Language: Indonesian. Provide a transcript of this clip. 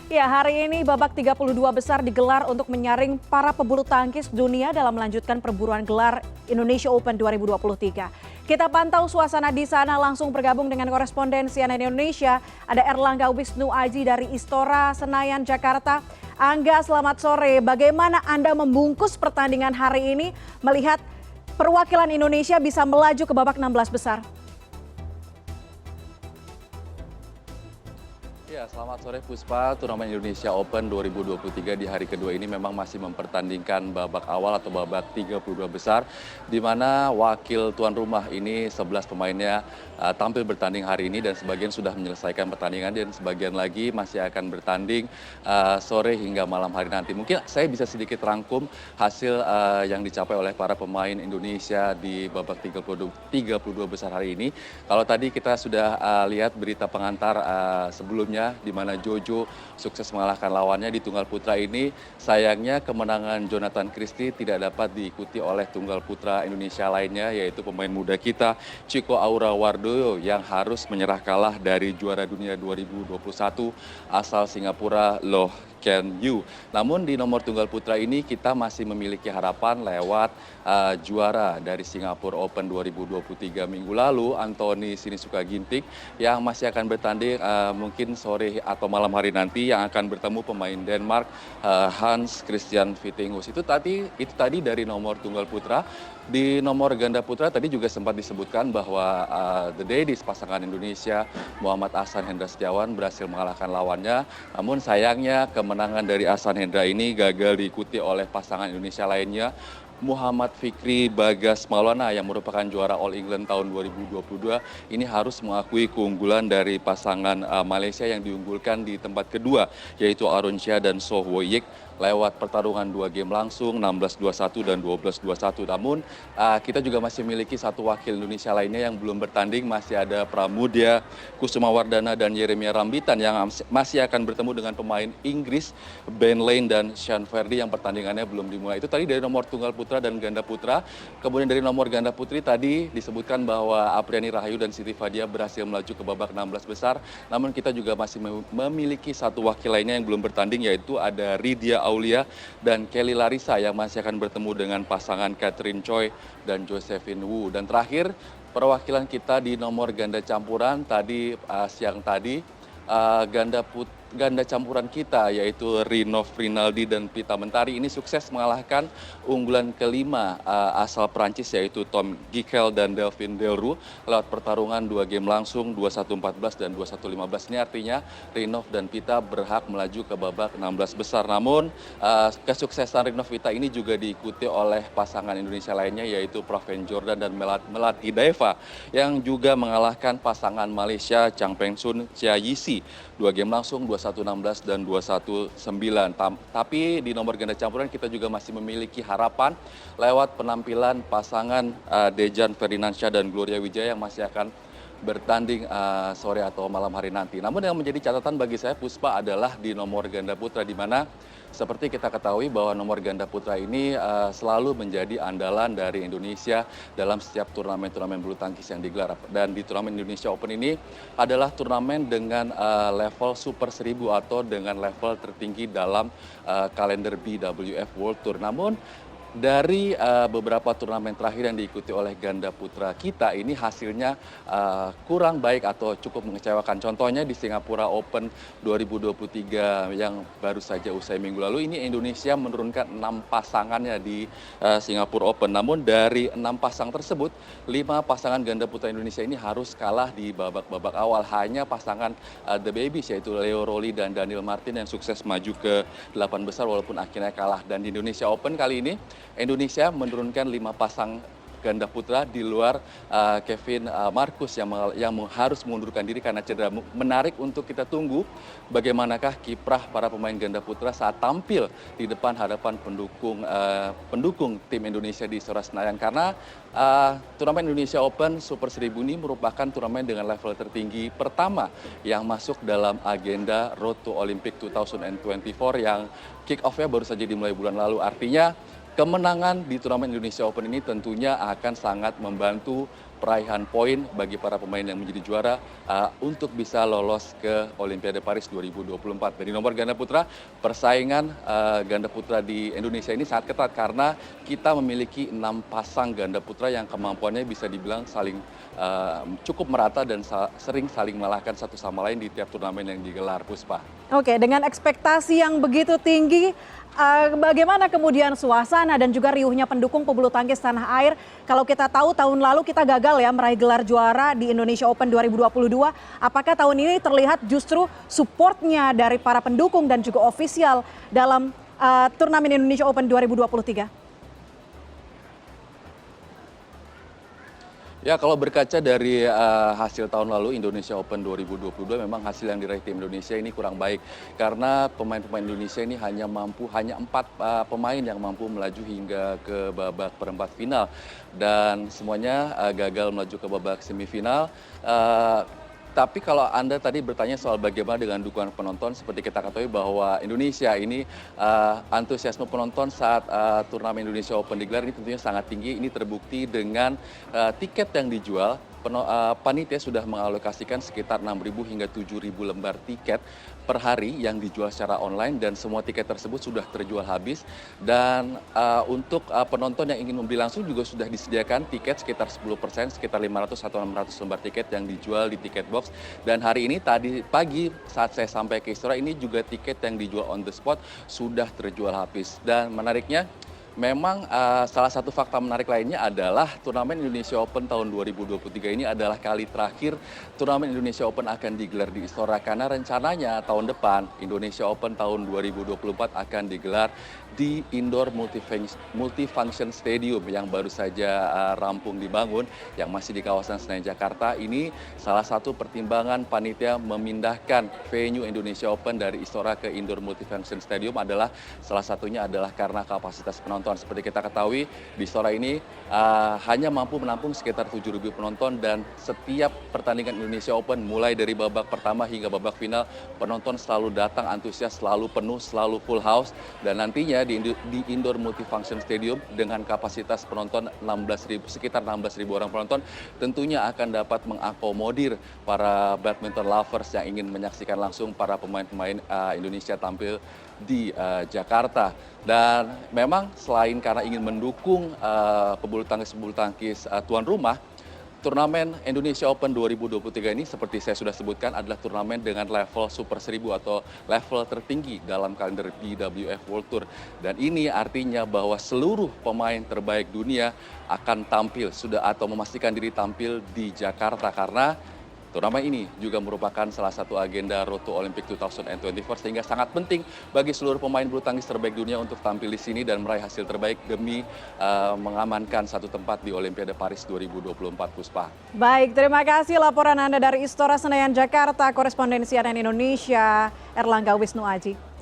Ya, hari ini babak 32 besar digelar untuk menyaring para pebulu tangkis dunia dalam melanjutkan perburuan gelar Indonesia Open 2023. Kita pantau suasana di sana langsung bergabung dengan koresponden CNN Indonesia. Ada Erlangga Wisnu Aji dari Istora Senayan, Jakarta. Angga, selamat sore. Bagaimana Anda membungkus pertandingan hari ini melihat perwakilan Indonesia bisa melaju ke babak 16 besar? Ya, selamat sore Puspa. Turnamen Indonesia Open 2023 di hari kedua ini memang masih mempertandingkan babak awal atau babak 32 besar, di mana wakil tuan rumah ini 11 pemainnya tampil bertanding hari ini dan sebagian sudah menyelesaikan pertandingan dan sebagian lagi masih akan bertanding sore hingga malam hari nanti. Mungkin saya bisa sedikit rangkum hasil yang dicapai oleh para pemain Indonesia di babak 32 besar hari ini. Kalau tadi kita sudah lihat berita pengantar sebelumnya, di mana Jojo sukses mengalahkan lawannya di tunggal putra ini. Sayangnya kemenangan Jonathan Christie tidak dapat diikuti oleh tunggal putra Indonesia lainnya, yaitu pemain muda kita Chico Aura Wardoyo yang harus menyerah kalah dari juara dunia 2021 asal Singapura Loh Ken Yew. Namun di nomor tunggal putra ini kita masih memiliki harapan lewat juara dari Singapura Open 2023 minggu lalu, Anthony Sinisuka Ginting, yang masih akan bertanding mungkin sore atau malam hari nanti, yang akan bertemu pemain Denmark Hans Christian Vittinghus. Itu tadi dari nomor tunggal putra. Di nomor ganda putra tadi juga sempat disebutkan bahwa The Daddies pasangan Indonesia Muhammad Ahsan Hendra Setiawan berhasil mengalahkan lawannya. Namun sayangnya kemenangan dari Ahsan Hendra ini gagal diikuti oleh pasangan Indonesia lainnya, Muhammad Fikri Bagas Maulana, yang merupakan juara All England tahun 2022. Ini harus mengakui keunggulan dari pasangan Malaysia yang diunggulkan di tempat kedua, yaitu Arun Shah dan Soh Woyik, lewat pertarungan 2 game langsung 16-21 dan 12-21. Namun kita juga masih memiliki satu wakil Indonesia lainnya yang belum bertanding. Masih ada Pramudia Kusumawardana dan Yeremia Rambitan yang masih akan bertemu dengan pemain Inggris Ben Lane dan Sean Ferdy yang pertandingannya belum dimulai. Itu tadi dari nomor tunggal putra dan ganda putra. Kemudian dari nomor ganda putri tadi disebutkan bahwa Apriani Rahayu dan Siti Fadia berhasil melaju ke babak 16 besar. Namun kita juga masih memiliki satu wakil lainnya yang belum bertanding, yaitu ada Ridya Aulia dan Kelly Larissa yang masih akan bertemu dengan pasangan Catherine Choi dan Josephine Wu. Dan terakhir, perwakilan kita di nomor ganda campuran siang tadi, ganda campuran kita yaitu Rinov Rinaldi dan Pita Mentari ini sukses mengalahkan unggulan kelima asal Prancis, yaitu Tom Gikel dan Delphine Delroux, lewat pertarungan 2 game langsung 21-14 dan 21-15. Ini artinya Rinov dan Pita berhak melaju ke babak 16 besar. Namun kesuksesan Rinov Pita ini juga diikuti oleh pasangan Indonesia lainnya, yaitu Praven Jordan dan Melat Hidayeva, yang juga mengalahkan pasangan Malaysia Chang Peng Sun Chia Yisi 2 game langsung 21-16 dan 21-9. Tapi di nomor ganda campuran kita juga masih memiliki harapan lewat penampilan pasangan Dejan Ferdinandsyah dan Gloria Wijaya yang masih akan bertanding sore atau malam hari nanti. Namun yang menjadi catatan bagi saya, Puspa, adalah di nomor ganda putra, di mana seperti kita ketahui bahwa nomor ganda putra ini selalu menjadi andalan dari Indonesia dalam setiap turnamen-turnamen bulu tangkis yang digelar. Dan di turnamen Indonesia Open ini adalah turnamen dengan level Super 1000 atau dengan level tertinggi dalam kalender BWF World Tour. Namun dari beberapa turnamen terakhir yang diikuti oleh ganda putra kita ini hasilnya kurang baik atau cukup mengecewakan. Contohnya di Singapura Open 2023 yang baru saja usai minggu lalu, ini Indonesia menurunkan 6 pasangannya di Singapura Open. Namun dari 6 pasang tersebut, 5 pasangan ganda putra Indonesia ini harus kalah di babak-babak awal. Hanya pasangan The Babies, yaitu Leo Rolly dan Daniel Martin, yang sukses maju ke 8 besar walaupun akhirnya kalah. Dan di Indonesia Open kali ini Indonesia menurunkan 5 pasang ganda putra di luar Kevin Marcus yang harus mengundurkan diri karena cedera. Menarik untuk kita tunggu bagaimanakah kiprah para pemain ganda putra saat tampil di depan hadapan pendukung tim Indonesia di Istora Senayan, karena turnamen Indonesia Open Super 1000 ini merupakan turnamen dengan level tertinggi pertama yang masuk dalam agenda Road to Olympic 2024 yang kick off-nya baru saja dimulai bulan lalu. Artinya kemenangan di turnamen Indonesia Open ini tentunya akan sangat membantu peraihan poin bagi para pemain yang menjadi juara untuk bisa lolos ke Olimpiade Paris 2024. Dari nomor ganda putra, persaingan ganda putra di Indonesia ini sangat ketat karena kita memiliki 6 pasang ganda putra yang kemampuannya bisa dibilang saling cukup merata dan sering saling mengalahkan satu sama lain di tiap turnamen yang digelar, Puspa. Oke, dengan ekspektasi yang begitu tinggi, bagaimana kemudian suasana dan juga riuhnya pendukung pebulu tangkis tanah air? Kalau kita tahu tahun lalu kita gagal ya meraih gelar juara di Indonesia Open 2022. Apakah tahun ini terlihat justru supportnya dari para pendukung dan juga ofisial dalam turnamen Indonesia Open 2023? Ya, kalau berkaca dari hasil tahun lalu Indonesia Open 2022, memang hasil yang diraih tim Indonesia ini kurang baik karena pemain-pemain Indonesia ini hanya 4 pemain yang mampu melaju hingga ke babak perempat final dan semuanya gagal melaju ke babak semifinal. Tapi kalau Anda tadi bertanya soal bagaimana dengan dukungan penonton, seperti kita ketahui bahwa Indonesia ini antusiasme penonton saat turnamen Indonesia Open digelar ini tentunya sangat tinggi. Ini terbukti dengan tiket yang dijual. Panitia sudah mengalokasikan sekitar 6.000 hingga 7.000 lembar tiket per hari yang dijual secara online dan semua tiket tersebut sudah terjual habis. Dan untuk penonton yang ingin membeli langsung juga sudah disediakan tiket sekitar 10%, sekitar 500 atau 600 lembar tiket yang dijual di tiket box. Dan hari ini tadi pagi saat saya sampai ke Istora ini juga tiket yang dijual on the spot sudah terjual habis. Dan menariknya, memang salah satu fakta menarik lainnya adalah turnamen Indonesia Open tahun 2023 ini adalah kali terakhir turnamen Indonesia Open akan digelar di Istora karena rencananya tahun depan Indonesia Open tahun 2024 akan digelar di Indoor Multifunction Stadium yang baru saja rampung dibangun yang masih di kawasan Senayan Jakarta. Ini salah satu pertimbangan panitia memindahkan venue Indonesia Open dari Istora ke Indoor Multifunction Stadium adalah salah satunya adalah karena kapasitas penonton. Seperti kita ketahui di Istora ini hanya mampu menampung sekitar 7.000 penonton dan setiap pertandingan Indonesia Open mulai dari babak pertama hingga babak final penonton selalu datang antusias, selalu penuh, selalu full house dan nantinya di Indoor Multifunction Stadium dengan kapasitas penonton sekitar 16.000 orang penonton tentunya akan dapat mengakomodir para badminton lovers yang ingin menyaksikan langsung para pemain-pemain Indonesia tampil di Jakarta. Dan memang selain karena ingin mendukung pebulu tangkis tuan rumah, turnamen Indonesia Open 2023 ini seperti saya sudah sebutkan adalah turnamen dengan level Super 1000 atau level tertinggi dalam kalender BWF World Tour. Dan ini artinya bahwa seluruh pemain terbaik dunia akan tampil atau memastikan diri tampil di Jakarta karena turnamen ini juga merupakan salah satu agenda Road to Olympic 2024 sehingga sangat penting bagi seluruh pemain bulu tangkis terbaik dunia untuk tampil di sini dan meraih hasil terbaik demi mengamankan satu tempat di Olimpiade Paris 2024, Puspa. Baik, terima kasih laporan Anda dari Istora Senayan Jakarta, koresponden CNN Indonesia, Erlangga Wisnu Aji.